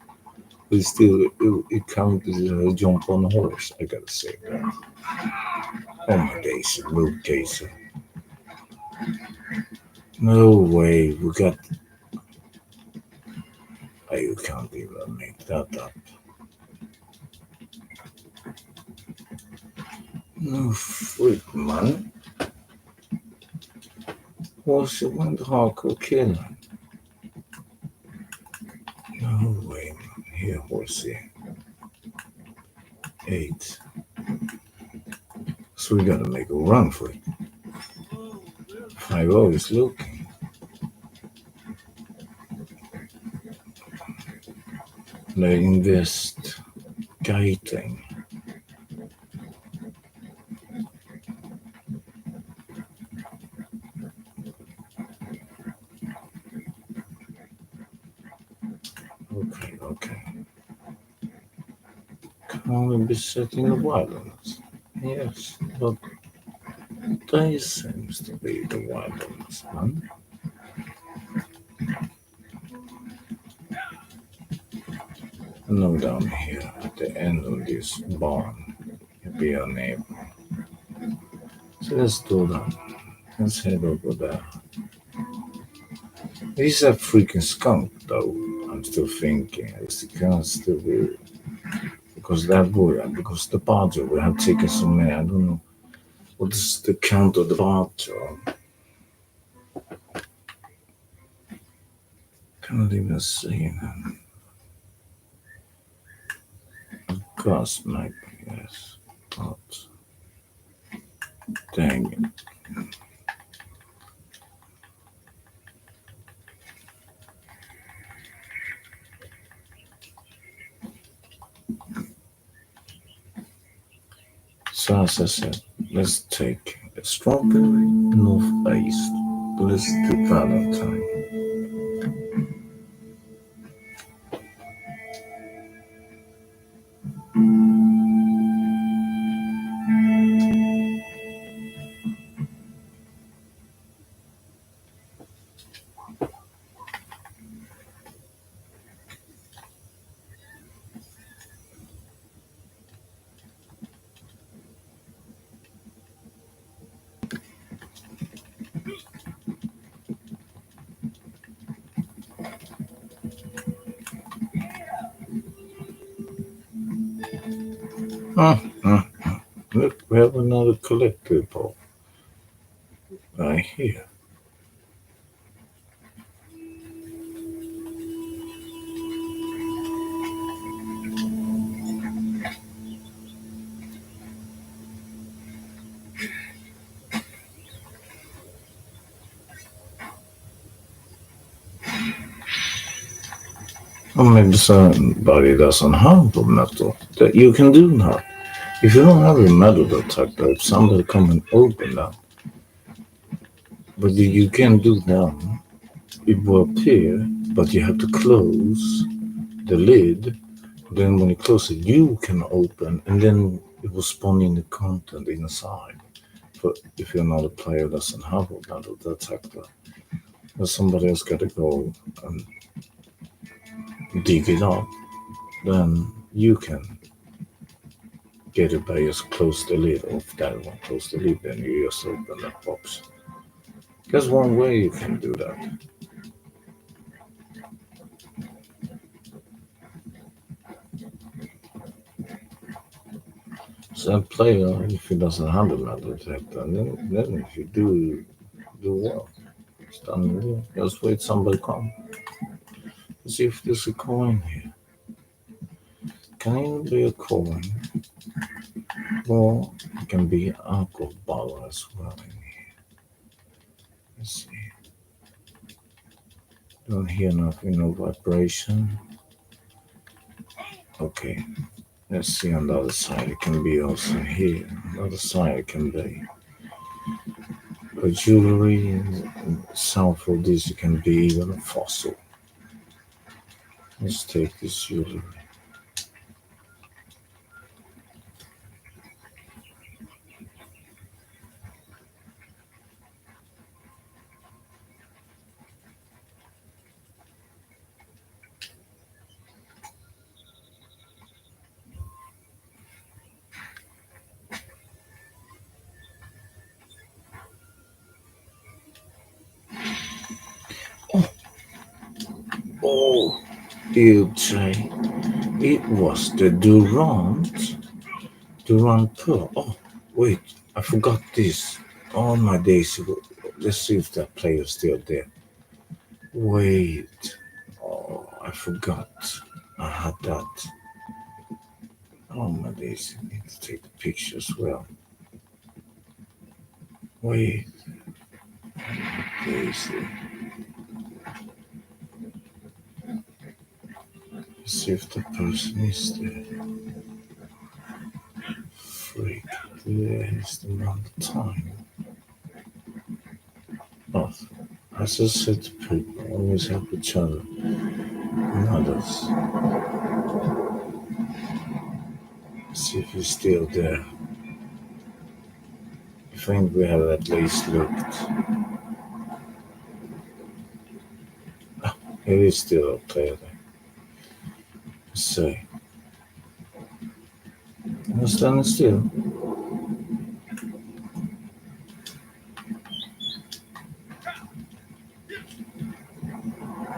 [SPEAKER 6] But still, it counted as a jump on a horse. I gotta say that. Oh my days, move days. No way, we got. Oh, you can't even make that up. No freak, man. Horse went hardcore killer. No way, man. Here, horsey. 8. So we gotta make a run for it. 5-0 is looking. They invest guiding. Okay. Can only be set in the wilderness. Yes, but they seems to be the wilderness, man. And now down here at the end of this barn, it'll be our neighbor. So let's do that. Let's head over there. He's a freaking skunk, though. I'm still thinking. It's can still be because because the badger we have taken so many. I don't know what is the count of the badger. Can't even see them. Gas maybe, yes. But dang it. So as I said, let's take a strawberry northeast. Let's do Valentine. Look, we have another collectible right here. Or maybe somebody doesn't have the metal that you can do now. If you don't have a metal detector, if somebody come and open that, but you can do that, it will appear, but you have to close the lid. Then when you close it, you can open, and then it will spawn in the content inside. But if you're not a player that doesn't have a metal detector, then somebody else got to go and dig it up. Then you can get it by just close the lid. Or if that one close the lid, then you just open that box. There's one way you can do that. So a player, if he doesn't have a metal detector, then if you do Do well. It's done well. Just wait somebody come. See if there's a coin here. Can it be a coin? Or it can be an alcohol bottle as well in here. Let's see. Don't hear nothing, no vibration. Okay. Let's see on the other side. It can be also here. On the other side it can be a jewelry and some for this it can be even a fossil. Let's take this jewelry. Oh, you'd say it was the Durant Pearl. Oh, wait, I forgot this. All my days ago. Let's see if that player's still there. Wait. Oh, I forgot. I had that. Oh my days. I need to take the picture as well. Wait. Daisy. Let's see if the person is there. Freak. There's the amount of time. But as I said to people, always help each other and others. See if he's still there. I think we have at least looked. It is still up there. Let's see. I'm standing still.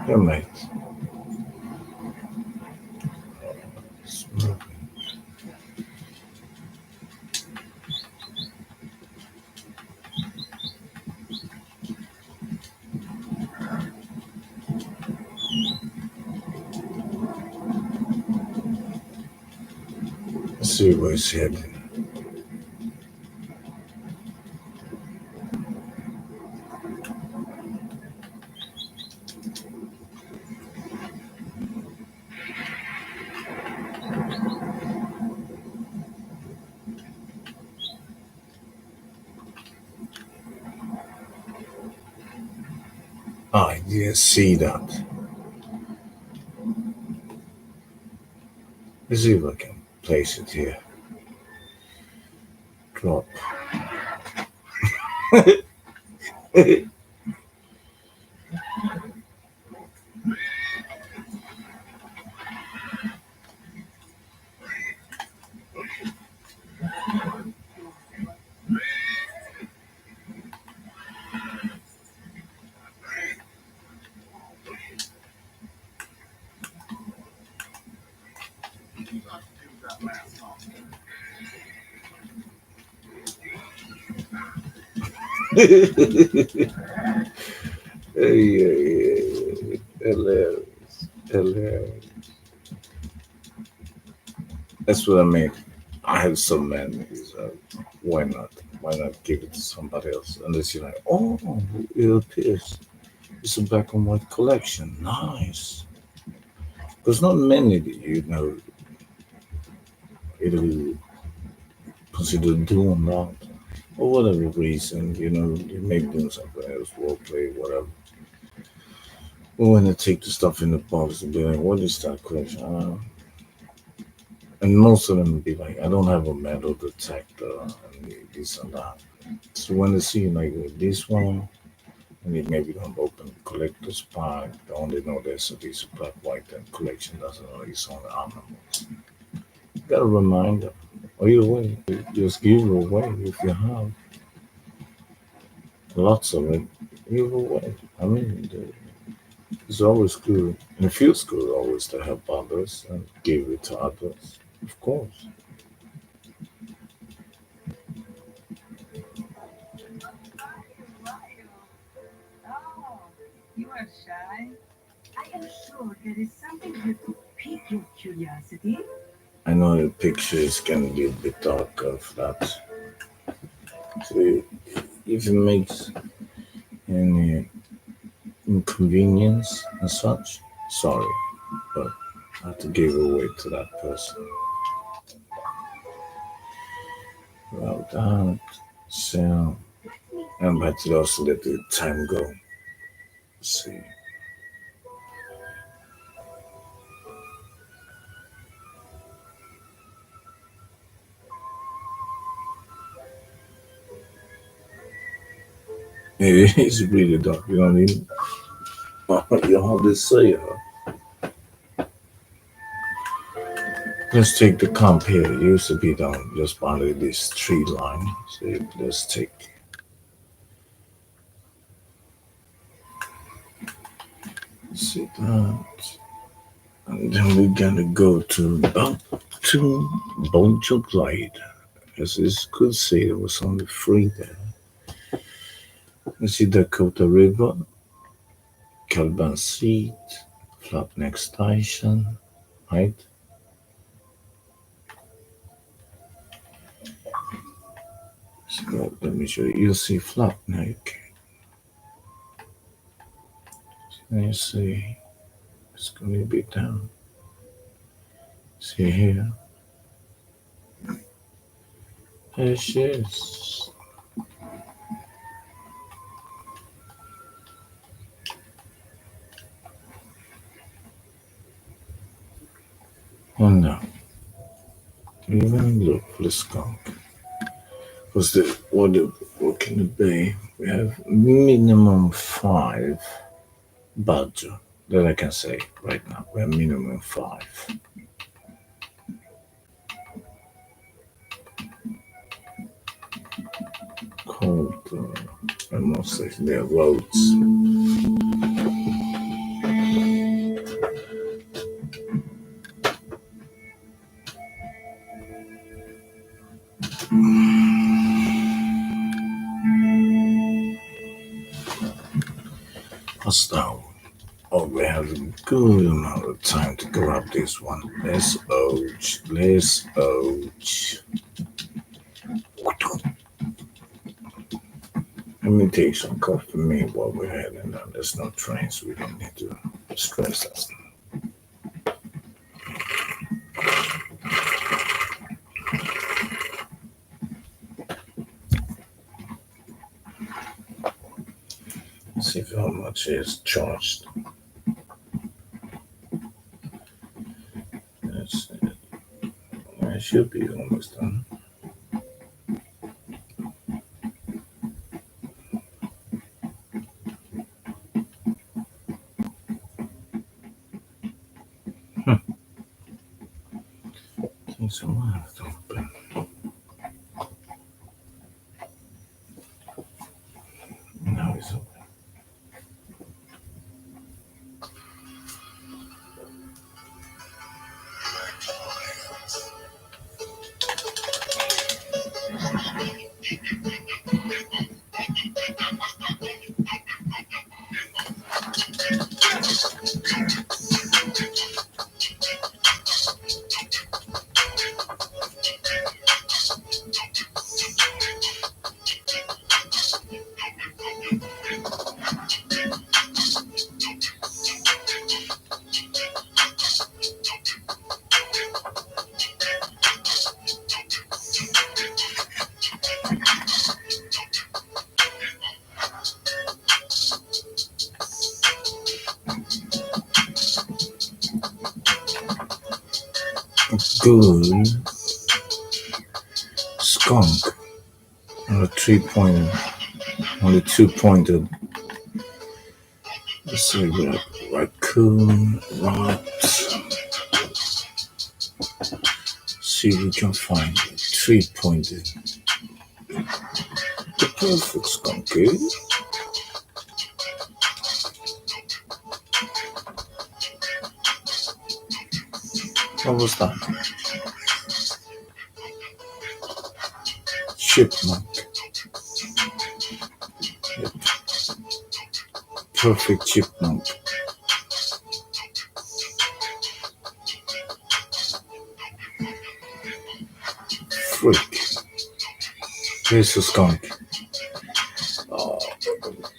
[SPEAKER 6] Yeah, mate. It's moving. Let's see where it's heading. I didn't see that. Let's see if I can place it here. Drop. Hey, hilarious. Hilarious. That's what I mean. I have so many. So why not? Why not give it to somebody else? Unless you're like, oh, it appears. It's a black and white collection. Nice. Because not many, really consider doing that. For whatever reason, you may be doing something else, role play, whatever. But when they take the stuff in the box and be like, what is that collection? And most of them will be like, I don't have a metal detector and this and that. So when they see like this one, and they maybe don't open the collector's pack, they only know there's a piece of black, white, and collection doesn't know it's on the animals. You gotta remind them. Or either way, just give it away if you have lots of it. Give it away. I mean, it's always good, and it feels good always to help others and give it to others. Of course.
[SPEAKER 1] am sure there is something here to pique your curiosity.
[SPEAKER 6] I know the pictures can be a bit darker for that. So if it makes any inconvenience and such, sorry, but I have to give away to that person. Well done. So, I'm about to also let the time go. Let's see. It is really dark. You don't even you hardly see her. Let's take the comp here. It used to be down just by this tree line. So let's take. See that. And then we're gonna go to Bonjo Glide. As you could see, there was only 3 there. You see Dakota River, Calban Seat, Flapneck Station, right? So let me show you. You'll see Flapneck. Let me see. It's going to be down. See here. There she is. Oh no. Even look for the skunk. Because what can it be? We have minimum 5 badger. That I can say right now. We have minimum 5. Called, I must say, their roads. What's that? Oh, we have a good amount of time to grab this one. Let's ouch. Let's ouch. Let me take some coffee for me while we're heading down. There's no trains. We don't need to stress us. Let's see how much is charged. That's it. It should be almost done. So open. Now it's open. Good skunk on a 3-pointer, on a 2-pointer. Let's see, we have raccoon, rat. See if we can find 3-pointed. The perfect skunk, eh? What was that? Chipmunk. Perfect chipmunk. freak. Here's a skunk. Oh,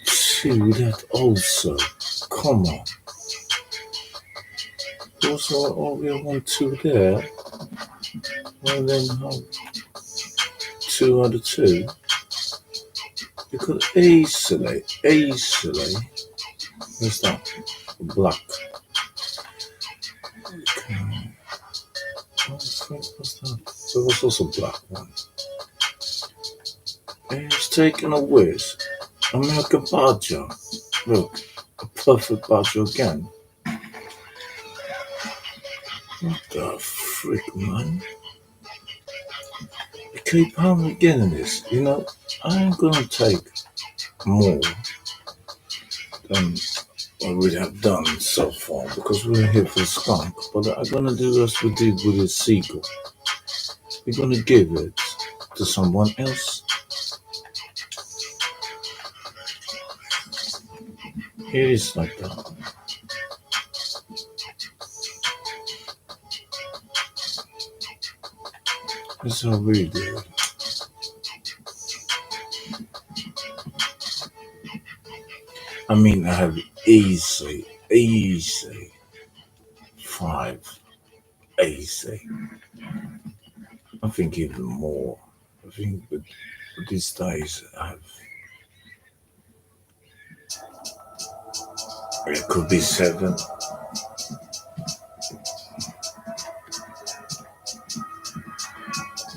[SPEAKER 6] two, that also. Come on. What's all we want two there? Well, then how? Two out of two. You could easily. What's that? Black. Okay. What's that? There was also black one. And it's taken a whiz. American Badger. Look, a perfect Badger again. What the frick, man? I keep on getting this. You know, I ain't gonna take more than what we have done so far because we're here for skunk. But I'm gonna do as we did with the seagull. We're gonna give it to someone else. It is like that. That's how we do it. I mean, I have easy, 5, easy. I think even more. I think with these days, it could be 7.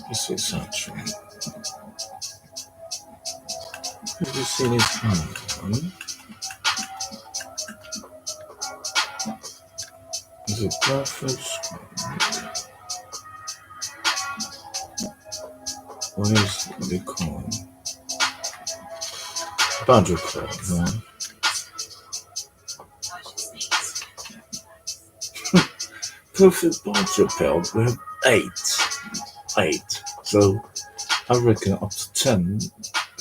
[SPEAKER 6] This is actually. Have you seen his hand? Is it perfect? What is they call him? Badger Claw, no? Perfect Badger Pelt, we have 8. So I reckon up to 10,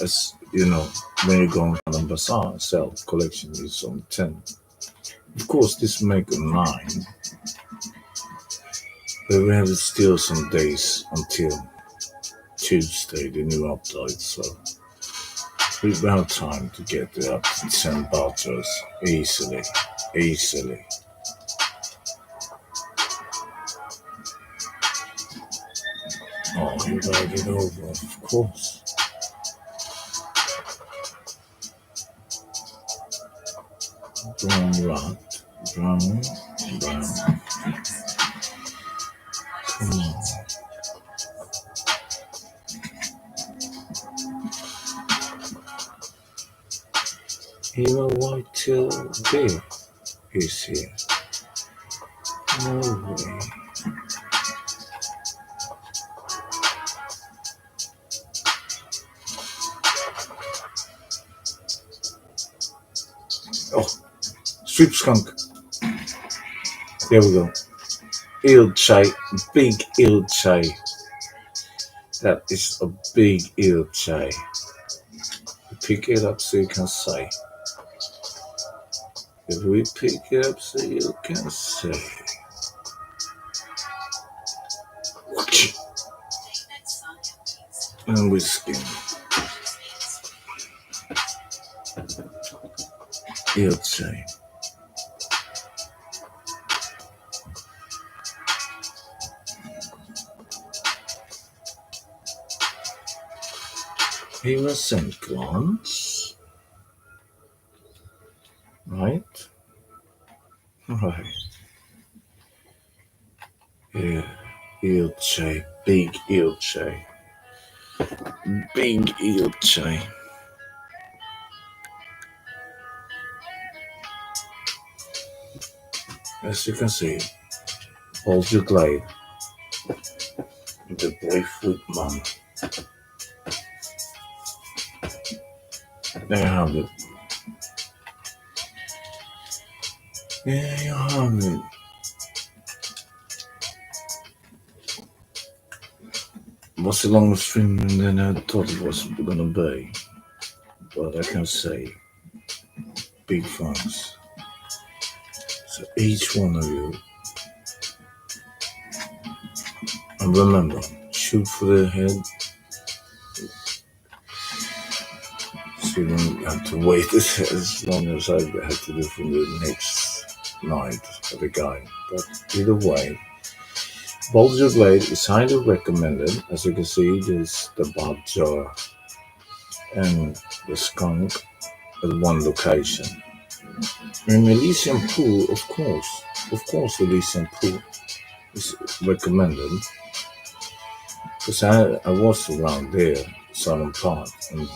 [SPEAKER 6] as you know, when you go on Madam Nazar sell collection is on 10. Of course, this make a 9. But we have still some days until Tuesday, the new update, so we have time to get it up to 10 badgers easily. Oh, you gotta get over, of course. Brown rat, brown. Come on. Even white-tailed deer is here. No way. Oh, strip skunk. There we go. Ilchai, big Ilchai. That is a big Ilchai. Pick it up so you can say. If we pick it up so you can say. Watch. And we skin. Ilchai. Here are some glance. Right? Yeah, Ilchai, big Ilchai. Big Ilchai. As you can see, hold your glide. The Boyfoot Mum. There you have it. There you have it. It was a longer stream than I thought it was gonna be. But I can say, big thanks. So each one of you. And remember, shoot for the head. So you don't have to wait as long as I had to do for the next night for the guy. But either way, Bulger Blade is highly recommended. As you can see, there's the bark jar and the skunk at one location. And Elysian Pool, of course, Elysian Pool is recommended. Because I was around there, Southern Park, and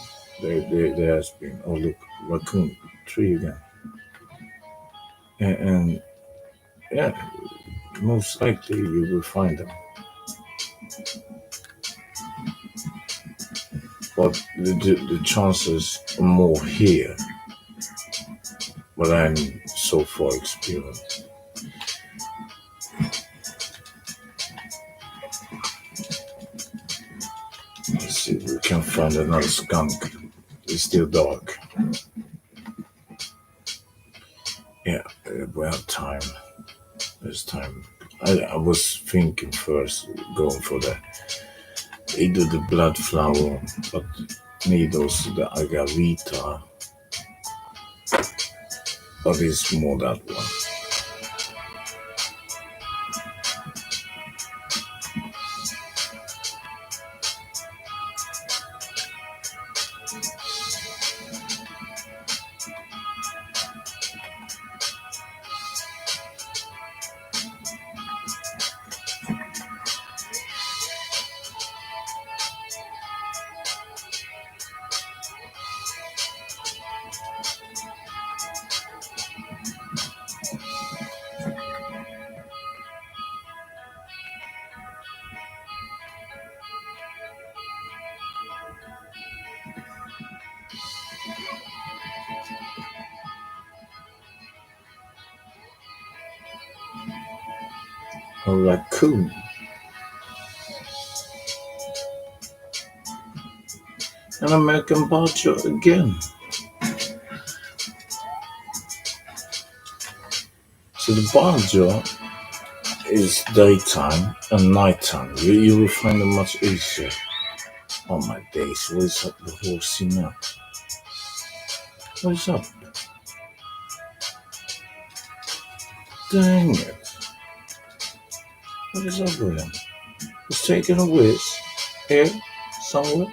[SPEAKER 6] there has been, oh look, raccoon tree again. And yeah, most likely you will find them. But the chances are more here, but I'm so far experienced. Let's see if we can find another skunk. It's still dark. Yeah, we have time. There's time. I was thinking first going for either the blood flower, but need also the agarita. But it's more that one. A raccoon. An American badger again. So the badger is daytime and nighttime. You will find them much easier. Oh my days, what is up with horsey now? What is up? Dang it. What is up with him? He's taking a whiz here, somewhere.